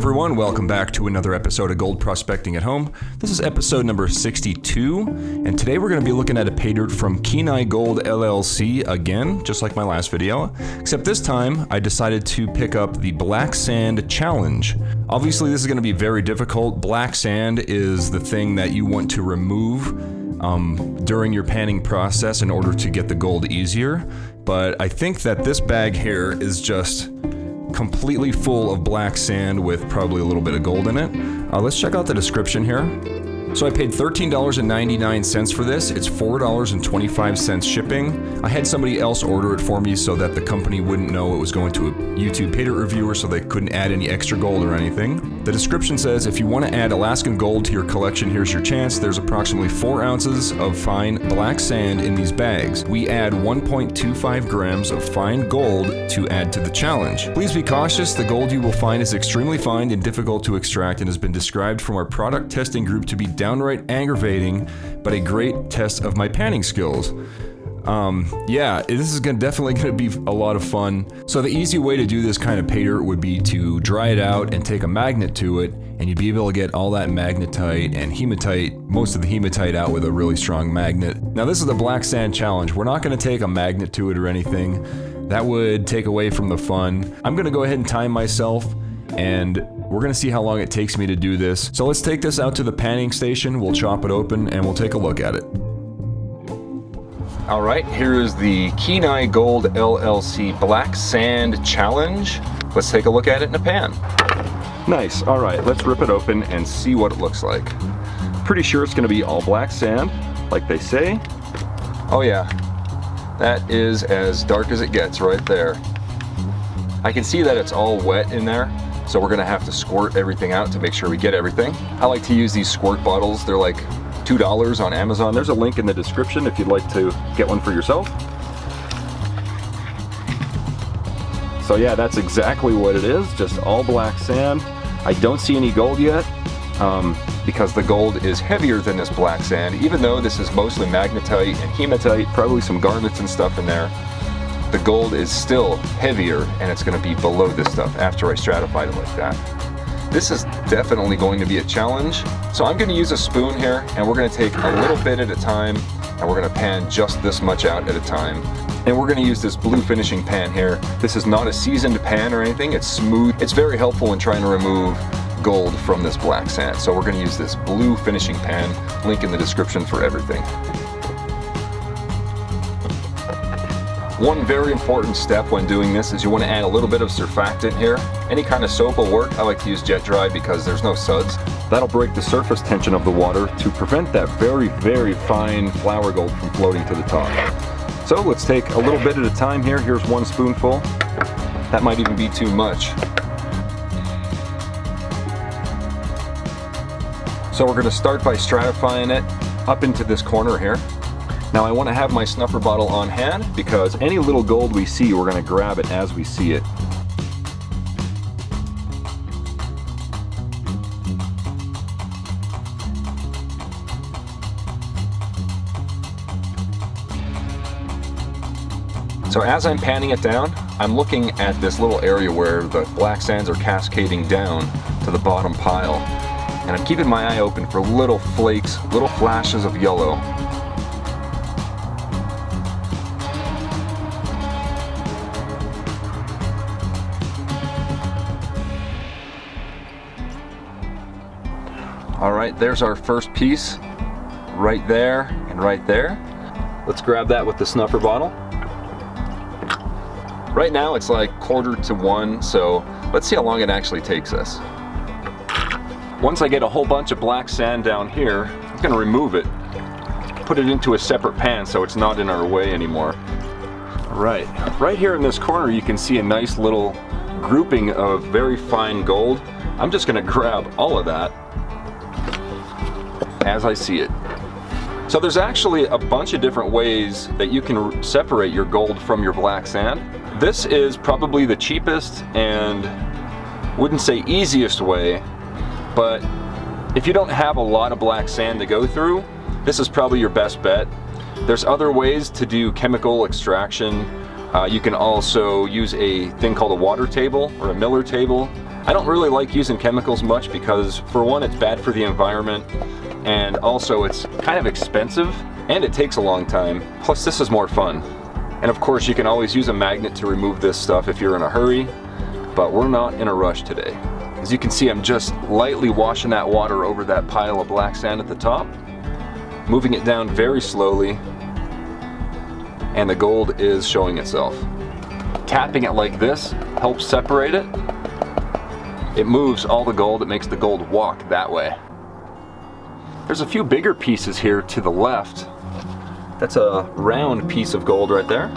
everyone, welcome back to another episode of Gold Prospecting at Home. This is episode number 62, and today we're going to be looking at a pay dirt from Kenai Gold LLC again, just like my last video, except this time I decided to pick up the Black Sand Challenge. Obviously this is going to be very difficult. Black sand is the thing that you want to remove during your panning process in order to get the gold easier, but I think that this bag here is just completely full of black sand with probably a little bit of gold in it. Let's check out the description here. So I paid $13.99 for this. It's $4.25 shipping. I had somebody else order it for me so that the company wouldn't know it was going to a YouTube pay dirt reviewer, so they couldn't add any extra gold or anything. The description says, if you want to add Alaskan gold to your collection, here's your chance. There's approximately 4 ounces of fine black sand in these bags. We add 1.25 grams of fine gold to add to the challenge. Please be cautious. The gold you will find is extremely fine and difficult to extract and has been described from our product testing group to be downright aggravating, but a great test of my panning skills. Yeah, this is definitely going to be a lot of fun. So the easy way to do this kind of pay dirt would be to dry it out and take a magnet to it, and you'd be able to get all that magnetite and hematite, most of the hematite, out with a really strong magnet. Now this is the Black Sand Challenge. We're not going to take a magnet to it or anything. That would take away from the fun. I'm going to go ahead and time myself, and we're going to see how long it takes me to do this. So let's take this out to the panning station, we'll chop it open, and we'll take a look at it. Alright, here is the Kenai Gold LLC Black Sand Challenge. Let's take a look at it in a pan. Nice, alright, let's rip it open and see what it looks like. Pretty sure it's going to be all black sand, like they say. Oh yeah, that is as dark as it gets right there. I can see that it's all wet in there, so we're going to have to squirt everything out to make sure we get everything. I like to use these squirt bottles. They're like $2 on Amazon. There's a link in the description if you'd like to get one for yourself. So yeah, that's exactly what it is, just all black sand. I don't see any gold yet, because the gold is heavier than this black sand, even though this is mostly magnetite and hematite, probably some garnets and stuff in there. The gold is still heavier, and it's going to be below this stuff after I stratified it like that. This is definitely going to be a challenge. So I'm going to use a spoon here, and we're going to take a little bit at a time, and we're going to pan just this much out at a time. And we're going to use this blue finishing pan here. This is not a seasoned pan or anything. It's smooth. It's very helpful in trying to remove gold from this black sand. So we're going to use this blue finishing pan. Link in the description for everything. One very important step when doing this is you want to add a little bit of surfactant here. Any kind of soap will work. I like to use Jet Dry because there's no suds. That'll break the surface tension of the water to prevent that very, very fine flour gold from floating to the top. So let's take a little bit at a time here. Here's 1 spoonful. That might even be too much. So we're going to start by stratifying it up into this corner here. Now I want to have my snuffer bottle on hand because any little gold we see, we're going to grab it as we see it. So as I'm panning it down, I'm looking at this little area where the black sands are cascading down to the bottom pile. And I'm keeping my eye open for little flakes, little flashes of yellow. Alright, there's our first piece, right there and right there. Let's grab that with the snuffer bottle. Right now it's like 1:45, so let's see how long it actually takes us. Once I get a whole bunch of black sand down here, I'm going to remove it, put it into a separate pan so it's not in our way anymore. Alright, right here in this corner you can see a nice little grouping of very fine gold. I'm just going to grab all of that as I see it. So there's actually a bunch of different ways that you can separate your gold from your black sand. This is probably the cheapest and wouldn't say easiest way, but if you don't have a lot of black sand to go through, this is probably your best bet. There's other ways to do chemical extraction You can also use a thing called a water table or a Miller table. I don't really like using chemicals much because, for one, it's bad for the environment, and also it's kind of expensive and it takes a long time. Plus, this is more fun. And of course, you can always use a magnet to remove this stuff if you're in a hurry, but we're not in a rush today. As you can see, I'm just lightly washing that water over that pile of black sand at the top, moving it down very slowly, and the gold is showing itself. Tapping it like this helps separate it. It moves all the gold, it makes the gold walk that way. There's a few bigger pieces here to the left. That's a round piece of gold right there.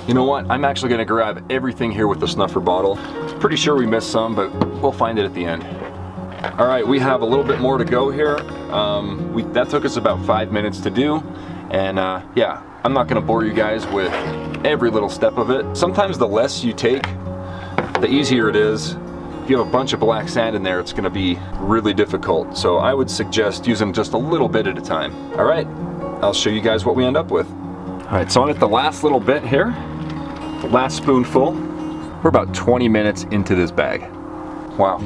You know what? I'm actually gonna grab everything here with the snuffer bottle. Pretty sure we missed some, but we'll find it at the end. All right, we have a little bit more to go here. That took us about 5 minutes to do. And yeah, I'm not gonna bore you guys with every little step of it. Sometimes the less you take, the easier it is. If you have a bunch of black sand in there, it's gonna be really difficult. So I would suggest using just a little bit at a time. All right, I'll show you guys what we end up with. All right, so I'm at the last little bit here, the last spoonful. We're about 20 minutes into this bag. Wow.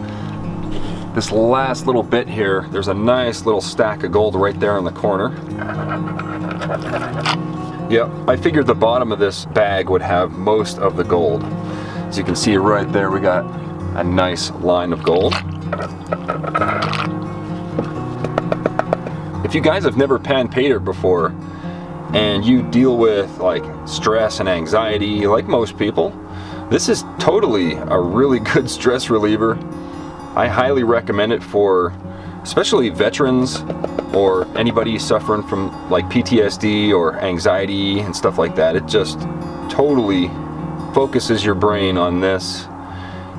This last little bit here, there's a nice little stack of gold right there in the corner. Yep, I figured the bottom of this bag would have most of the gold. As you can see right there, we got a nice line of gold. If you guys have never panned pay dirt before, and you deal with like stress and anxiety like most people, this is totally a really good stress reliever. I highly recommend it for especially veterans or anybody suffering from like PTSD or anxiety and stuff like that. It just totally focuses your brain on this.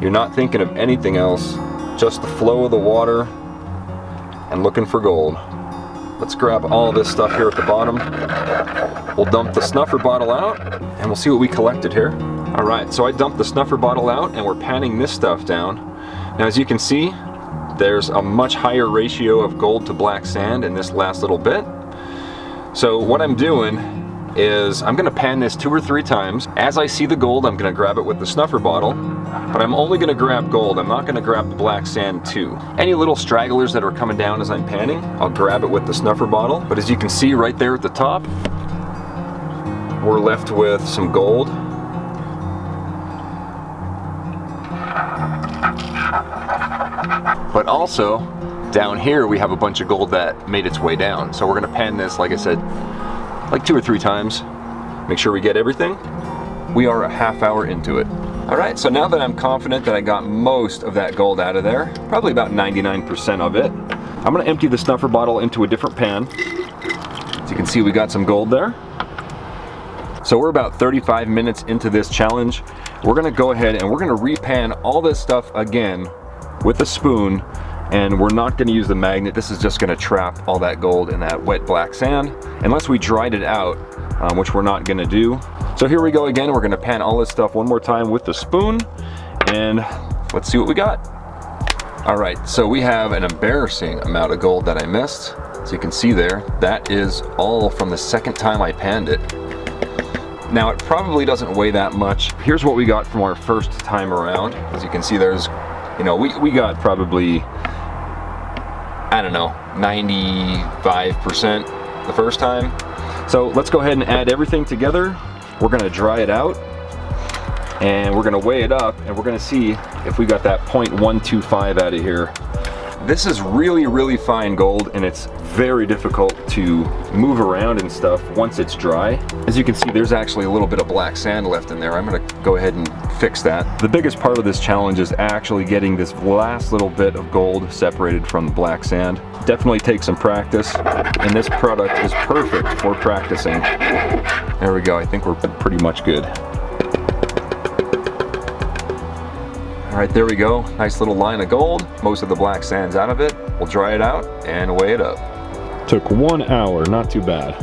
You're not thinking of anything else, just the flow of the water and looking for gold. Let's grab all this stuff here at the bottom. We'll dump the snuffer bottle out and we'll see what we collected here. All right, so I dumped the snuffer bottle out and we're panning this stuff down. Now, as you can see, there's a much higher ratio of gold to black sand in this last little bit. So what I'm doing is I'm gonna pan this 2 or 3 times. As I see the gold, I'm gonna grab it with the snuffer bottle, but I'm only gonna grab gold. I'm not gonna grab the black sand too. Any little stragglers that are coming down as I'm panning, I'll grab it with the snuffer bottle. But as you can see right there at the top, we're left with some gold. But also, down here we have a bunch of gold that made its way down. So we're gonna pan this, like I said, like 2 or 3 times. Make sure we get everything. We are a half hour into it. All right, so now that I'm confident that I got most of that gold out of there, probably about 99% of it, I'm gonna empty the snuffer bottle into a different pan. As you can see, we got some gold there. So we're about 35 minutes into this challenge. We're gonna go ahead and we're gonna repan all this stuff again with a spoon, and we're not gonna use the magnet. This is just gonna trap all that gold in that wet black sand, unless we dried it out, which we're not gonna do. So here we go again. We're gonna pan all this stuff one more time with the spoon, and let's see what we got. All right, so we have an embarrassing amount of gold that I missed. As you can see there, that is all from the second time I panned it. Now, it probably doesn't weigh that much. Here's what we got from our first time around. As you can see, there's, you know, we got probably, I don't know, 95% the first time. So let's go ahead and add everything together. We're gonna dry it out and we're gonna weigh it up and we're gonna see if we got that 0.125 out of here. This is really, really fine gold, and it's very difficult to move around and stuff once it's dry. As you can see, there's actually a little bit of black sand left in there. I'm gonna go ahead and fix that. The biggest part of this challenge is actually getting this last little bit of gold separated from the black sand. Definitely takes some practice, and this product is perfect for practicing. There we go, I think we're pretty much good. All right, there we go. Nice little line of gold. Most of the black sand's out of it. We'll dry it out and weigh it up. Took 1 hour, not too bad.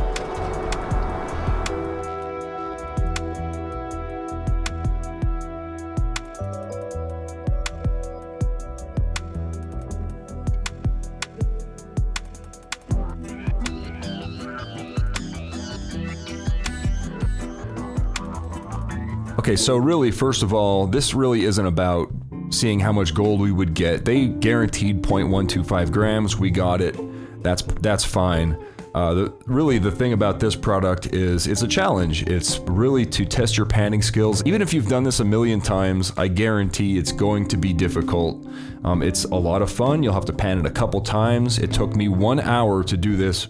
Okay, so really, first of all, this really isn't about seeing how much gold we would get. They guaranteed 0.125 grams. We got it. That's fine. Really, the thing about this product is it's a challenge. It's really to test your panning skills. Even if you've done this a million times, I guarantee it's going to be difficult. It's a lot of fun. You'll have to pan it a couple times. It took me 1 hour to do this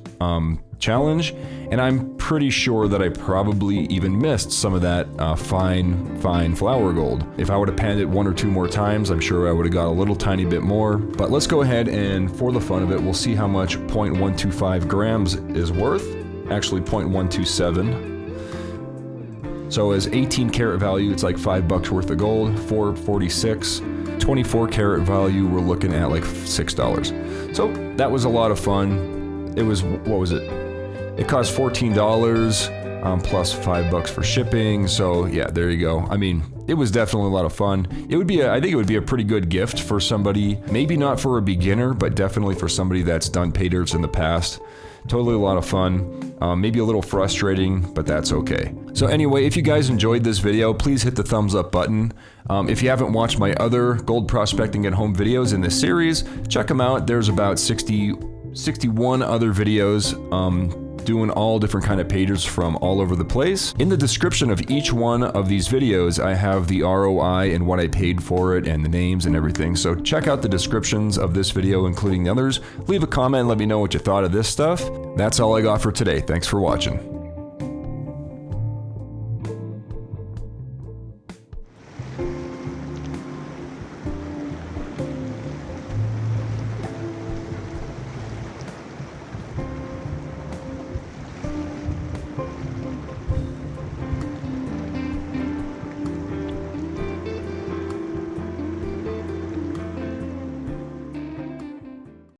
challenge, and I'm pretty sure that I probably even missed some of that fine flour gold. If I would have panned it 1 or 2 more times, I'm sure I would have got a little tiny bit more. But let's go ahead and, for the fun of it, we'll see how much 0.125 grams is worth. Actually 0.127. So as 18 karat value, it's like $5 worth of gold, $4.46. 24 karat value, we're looking at like $6. So that was a lot of fun. It was, what was it? It cost $14 plus $5 for shipping. So yeah, there you go. I mean, it was definitely a lot of fun. It would be, I think it would be a pretty good gift for somebody, maybe not for a beginner, but definitely for somebody that's done pay dirts in the past. Totally a lot of fun. Maybe a little frustrating, but that's okay. So anyway, if you guys enjoyed this video, please hit the thumbs up button. If you haven't watched my other gold prospecting at home videos in this series, check them out. There's about 61 other videos doing all different kind of pay dirts from all over the place. In the description of each one of these videos, I have the ROI and what I paid for it and the names and everything. So check out the descriptions of this video, including the others. Leave a comment and let me know what you thought of this stuff. That's all I got for today. Thanks for watching.